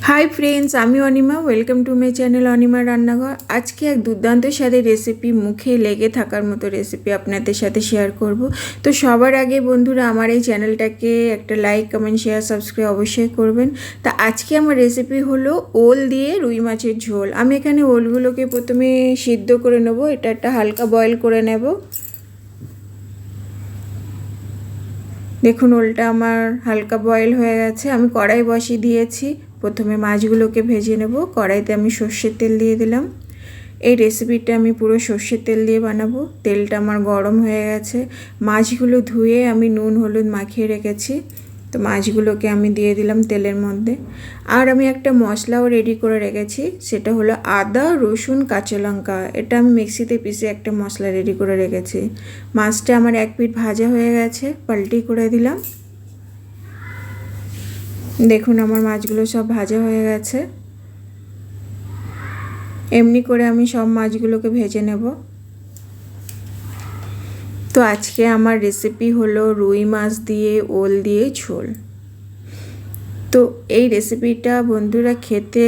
Hi friends, আমি Anima. Welcome to my channel Anima রান্নাঘর। আজকে এক দুর্দান্ত স্বাদের রেসিপি, মুখে লেগে থাকার মতো রেসিপি আপনাদের সাথে শেয়ার করব। তো সবার আগে বন্ধুরা, আমার এই চ্যানেলটাকে একটা লাইক, কমেন্ট, শেয়ার, সাবস্ক্রাইব অবশ্যই করবেন। তা আজকে আমার রেসিপি হলো ওল দিয়ে রুই মাছের ঝোল। আমি এখানে ওলগুলোকে প্রথমে সিদ্ধ করে নেব। এটা একটা হালকা বয়েল করে নেব। দেখুন, ওলটা আমার হালকা বয়েল হয়ে গেছে। আমি কড়াই বসিয়ে দিয়েছি। প্রথমে মাছগুলোকে ভেজে নেব। কড়াইতে আমি সর্ষের তেল দিয়ে দিলাম। এই রেসিপিটা আমি পুরো সর্ষের তেল দিয়ে বানাবো। তেলটা আমার গরম হয়ে গেছে। মাছগুলো ধুয়ে আমি নুন হলুদ মাখিয়ে রেখেছি। তো মাছগুলোকে আমি দিয়ে দিলাম তেলের মধ্যে। আর আমি একটা মশলাও রেডি করে রেখেছি, সেটা হলো আদা, রসুন, কাঁচা লঙ্কা। এটা আমি মিক্সিতে পিষে একটা মশলা রেডি করে রেখেছি। মাছটা আমার এক পিঠ ভাজা হয়ে গেছে, পাল্টি করে দিলাম। দেখুন, আমার মাছগুলো সব ভাজা হয়ে গেছে। এমনি করে আমি সব মাছগুলোকে ভেজে নেব। তো আজকে আমার রেসিপি হলো রুই মাছ দিয়ে ওল দিয়ে ঝোল। তো এই রেসিপিটা বন্ধুরা খেতে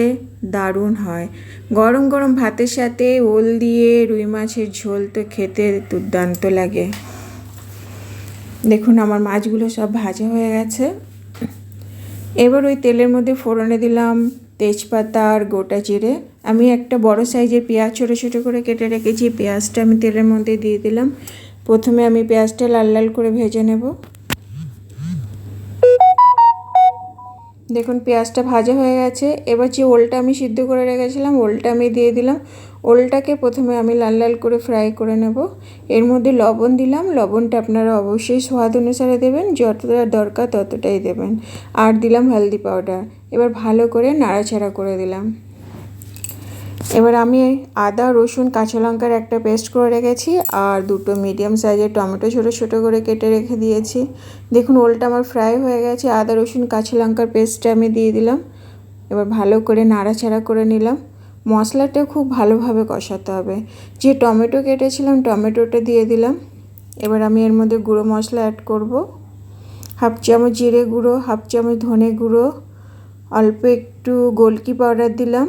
দারুণ হয়। গরম গরম ভাতের সাথে ওল দিয়ে রুই মাছের ঝোল তো খেতে দুর্দান্ত লাগে। দেখুন, আমার মাছগুলো সব ভাজা হয়ে গেছে। এবার ওই তেলের মধ্যে ফোড়নে দিলাম তেজপাতা আর গোটা জিরে। আমি একটা বড় সাইজের পেঁয়াজ ছোটো ছোটো করে কেটে রেখেছি। পেঁয়াজটা আমি তেলের মধ্যে দিয়ে দিলাম। প্রথমে আমি পেঁয়াজটা লাল লাল করে ভেজে নেব। দেখুন, পেঁয়াজটা ভাজা হয়ে গেছে। এবার যে ওলটা আমি সিদ্ধ করে রেখেছিলাম, ওলটা আমি দিয়ে দিলাম। ওলটাকে প্রথমে আমি লাল লাল করে ফ্রাই করে নেব। এর মধ্যে লবণ দিলাম। লবণটা আপনারা অবশ্যই স্বাদ অনুসারে দেবেন, যতটা দরকার ততটাই দেবেন। আর দিলাম হলদি পাউডার। এবার ভালো করে নাড়াচাড়া করে দিলাম। এবার আমি আদা, রসুন, কাঁচা লঙ্কার একটা পেস্ট করে রেখেছি আর দুটো মিডিয়াম সাইজের টমেটো ছোটো ছোটো করে কেটে রেখে দিয়েছি। দেখুন, ওলটা আমার ফ্রাই হয়ে গেছে। আদা, রসুন, কাঁচা লঙ্কার পেস্টটা আমি দিয়ে দিলাম। এবার ভালো করে নাড়াচাড়া করে নিলাম। মশলাটা খুব ভালোভাবে কষাতে হবে। যে টমেটো কেটেছিলাম, টমেটোটা দিয়ে দিলাম। এবার আমি এর মধ্যে গুঁড়ো মশলা অ্যাড করব। হাফ চামচ জিরে গুঁড়ো, হাফ চামচ ধনে গুঁড়ো, অল্প একটু গোলকি পাউডার দিলাম,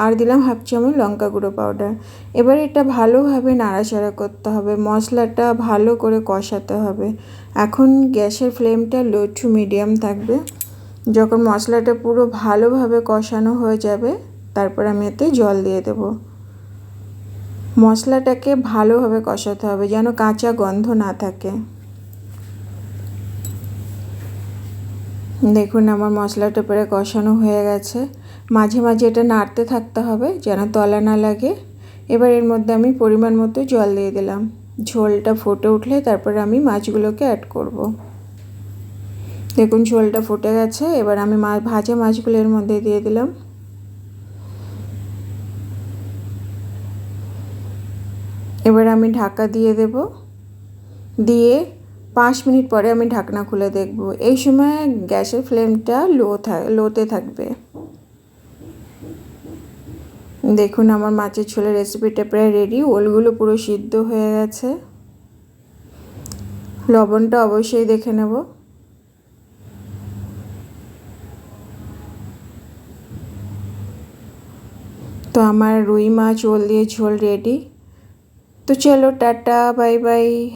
আর দিলাম হাফ চামচ লঙ্কা গুঁড়ো পাউডার। এবার এটা ভালোভাবে নাড়াচাড়া করতে হবে। মশলাটা ভালো করে কষাতে হবে। এখন গ্যাসের ফ্লেমটা লো টু মিডিয়াম থাকবে। যখন মশলাটা পুরো ভালোভাবে কষানো হয়ে যাবে, তারপর আমি এতে জল দিয়ে দেব। মশলাটাকে ভালোভাবে কষাতে হবে, যেন কাঁচা গন্ধ না থাকে। দেখুন, আমার মশলাটা প্রায় কষানো হয়ে গেছে। মাঝে মাঝে এটা নাড়তে থাকতে হবে যেন তলা না লাগে। এবার এর মধ্যে আমি পরিমাণ মতো জল দিয়ে দিলাম। ঝোলটা ফুটে উঠলে তারপরে আমি মাছগুলোকে অ্যাড করব। দেখুন, ঝোলটা ফুটে গেছে। এবার আমি ভাজা মাছগুলো এর মধ্যে দিয়ে দিলাম। এবার আমি ঢাকা দিয়ে দেব। দিয়ে 5 মিনিট পরে আমি ঢাকনা খুলে দেখব। এই সময় গ্যাসের ফ্লেমটা লোতে থাকবে। দেখুন, আমার মাছের ঝোলের রেসিপিটা প্রায় রেডি। ওলগুলো পুরো সিদ্ধ হয়ে গেছে। লবণটা অবশ্যই দেখে নেব। তো আমার রুই মাছ ওল দিয়ে ঝোল রেডি। তো চলো, টাটা, বাই বাই।